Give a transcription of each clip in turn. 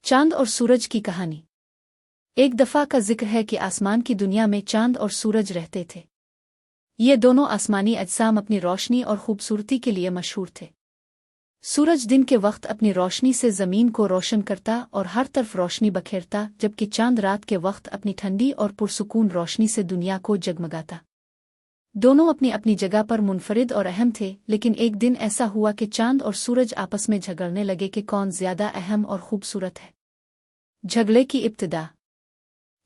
चांद और सूरज की कहानी। एक दफा का जिक्र है कि आसमान की दुनिया में चांद और सूरज रहते थे। ये दोनों आसमानी अजसाम अपनी रोशनी और खूबसूरती के लिए मशहूर थे। सूरज दिन के वक्त अपनी रोशनी से जमीन को रोशन करता और हर तरफ रोशनी बखेरता, जबकि चांद रात के वक्त अपनी ठंडी और पुरसुकून रोशनी से दुनिया को जगमगाता। दोनों अपनी अपनी जगह पर मुनफरिद और अहम थे, लेकिन एक दिन ऐसा हुआ कि चांद और सूरज आपस में झगड़ने लगे कि कौन ज्यादा अहम और खूबसूरत है। झगड़े की इब्तिदा।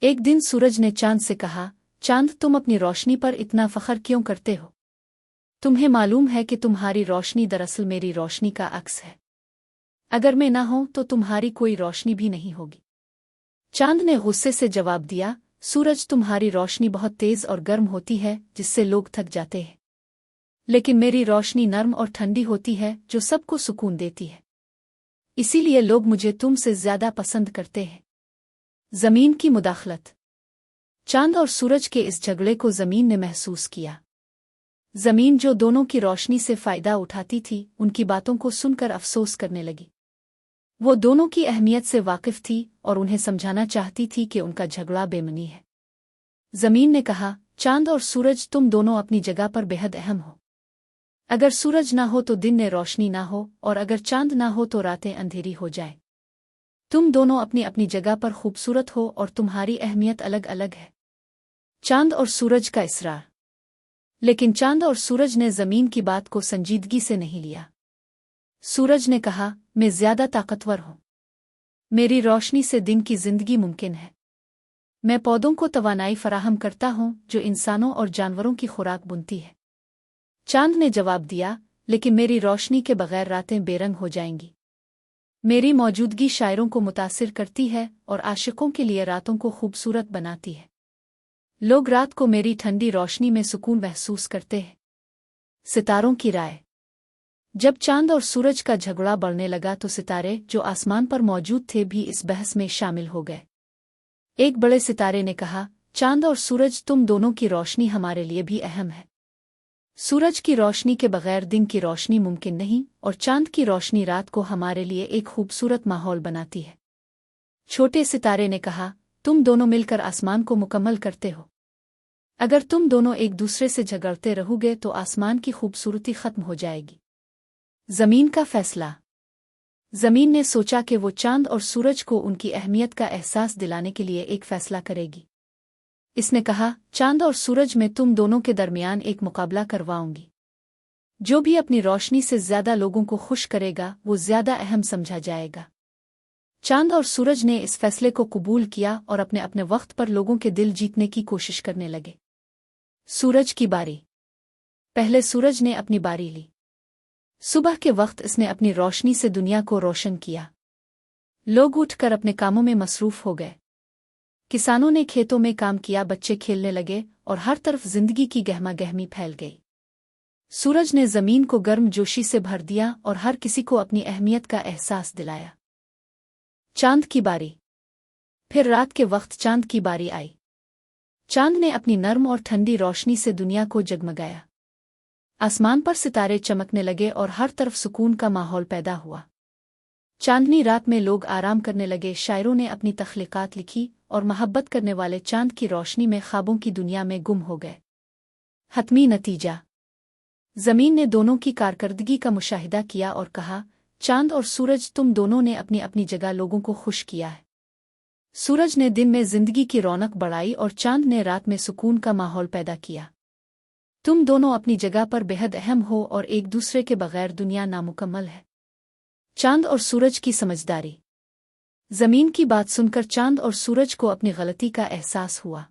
एक दिन सूरज ने चांद से कहा, चांद, तुम अपनी रोशनी पर इतना फख्र क्यों करते हो? तुम्हें मालूम है कि तुम्हारी रोशनी दरअसल मेरी रोशनी का अक्स है। अगर मैं ना हूं तो तुम्हारी कोई रोशनी भी नहीं होगी। चांद ने गुस्से से जवाब दिया, सूरज, तुम्हारी रोशनी बहुत तेज और गर्म होती है, जिससे लोग थक जाते हैं, लेकिन मेरी रोशनी नर्म और ठंडी होती है, जो सबको सुकून देती है। इसीलिए लोग मुझे तुमसे ज्यादा पसंद करते हैं। जमीन की मुदाखलत। चांद और सूरज के इस झगड़े को जमीन ने महसूस किया। जमीन, जो दोनों की रोशनी से फायदा उठाती थी, उनकी बातों को सुनकर अफसोस करने लगी। वो दोनों की अहमियत से वाकिफ थी और उन्हें समझाना चाहती थी कि उनका झगड़ा बेमनी है। जमीन ने कहा, चांद और सूरज, तुम दोनों अपनी जगह पर बेहद अहम हो। अगर सूरज ना हो तो दिन में रोशनी ना हो, और अगर चांद ना हो तो रातें अंधेरी हो जाए। तुम दोनों अपनी अपनी जगह पर खूबसूरत हो और तुम्हारी अहमियत अलग अलग है। चांद और सूरज का इसरार। लेकिन चांद और सूरज ने जमीन की बात को संजीदगी से नहीं लिया। सूरज ने कहा, मैं ज्यादा ताकतवर हूं। मेरी रोशनी से दिन की जिंदगी मुमकिन है। मैं पौधों को तवानाई फराहम करता हूं, जो इंसानों और जानवरों की खुराक बुनती है। चांद ने जवाब दिया, लेकिन मेरी रोशनी के बगैर रातें बेरंग हो जाएंगी। मेरी मौजूदगी शायरों को मुतासिर करती है और आशिकों के लिए रातों को खूबसूरत बनाती है। लोग रात को मेरी ठंडी रोशनी में सुकून महसूस करते हैं। सितारों की राय। जब चांद और सूरज का झगड़ा बढ़ने लगा तो सितारे, जो आसमान पर मौजूद थे, भी इस बहस में शामिल हो गए। एक बड़े सितारे ने कहा, चांद और सूरज, तुम दोनों की रोशनी हमारे लिए भी अहम है। सूरज की रोशनी के बगैर दिन की रोशनी मुमकिन नहीं, और चांद की रोशनी रात को हमारे लिए एक खूबसूरत माहौल बनाती है। छोटे सितारे ने कहा, तुम दोनों मिलकर आसमान को मुकम्मल करते हो। अगर तुम दोनों एक दूसरे से झगड़ते रहोगे तो आसमान की खूबसूरती खत्म हो जाएगी। जमीन का फैसला। जमीन ने सोचा कि वो चांद और सूरज को उनकी अहमियत का एहसास दिलाने के लिए एक फैसला करेगी। इसने कहा, चांद और सूरज, मैं तुम दोनों के दरमियान एक मुकाबला करवाऊंगी। जो भी अपनी रोशनी से ज्यादा लोगों को खुश करेगा, वो ज्यादा अहम समझा जाएगा। चांद और सूरज ने इस फैसले को कबूल किया और अपने अपने वक्त पर लोगों के दिल जीतने की कोशिश करने लगे। सूरज की बारी। पहले सूरज ने अपनी बारी ली। सुबह के वक्त इसने अपनी रोशनी से दुनिया को रोशन किया। लोग उठकर अपने कामों में मसरूफ हो गए। किसानों ने खेतों में काम किया, बच्चे खेलने लगे और हर तरफ जिंदगी की गहमा गहमी फैल गई। सूरज ने जमीन को गर्म जोशी से भर दिया और हर किसी को अपनी अहमियत का एहसास दिलाया। चांद की बारी। फिर रात के वक्त चांद की बारी आई। चांद ने अपनी नर्म और ठंडी रोशनी से दुनिया को जगमगाया। आसमान पर सितारे चमकने लगे और हर तरफ सुकून का माहौल पैदा हुआ। चांदनी रात में लोग आराम करने लगे, शायरों ने अपनी तख्लीकात लिखी और मोहब्बत करने वाले चांद की रोशनी में ख्वाबों की दुनिया में गुम हो गए। हतमी नतीजा। जमीन ने दोनों की कारकर्दगी का मुशाहिदा किया और कहा, चांद और सूरज, तुम दोनों ने अपनी अपनी जगह लोगों को खुश किया है। सूरज ने दिन में जिंदगी की रौनक बढ़ाई और चांद ने रात में सुकून का माहौल पैदा किया। तुम दोनों अपनी जगह पर बेहद अहम हो और एक दूसरे के बगैर दुनिया नामुकम्मल है। चांद और सूरज की समझदारी। जमीन की बात सुनकर चांद और सूरज को अपनी गलती का एहसास हुआ।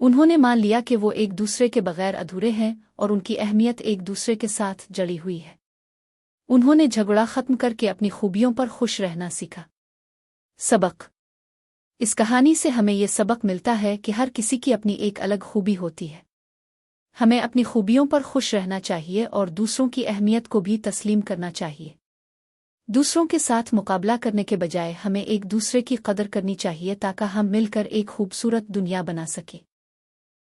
उन्होंने मान लिया कि वो एक दूसरे के बगैर अधूरे हैं और उनकी अहमियत एक दूसरे के साथ जड़ी हुई है। उन्होंने झगड़ा खत्म करके अपनी खूबियों पर खुश रहना सीखा। सबक। इस कहानी से हमें ये सबक मिलता है कि हर किसी की अपनी एक अलग खूबी होती है। हमें अपनी खूबियों पर खुश रहना चाहिए और दूसरों की अहमियत को भी तस्लीम करना चाहिए। दूसरों के साथ मुकाबला करने के बजाय हमें एक दूसरे की कदर करनी चाहिए, ताकि हम मिलकर एक खूबसूरत दुनिया बना सकें।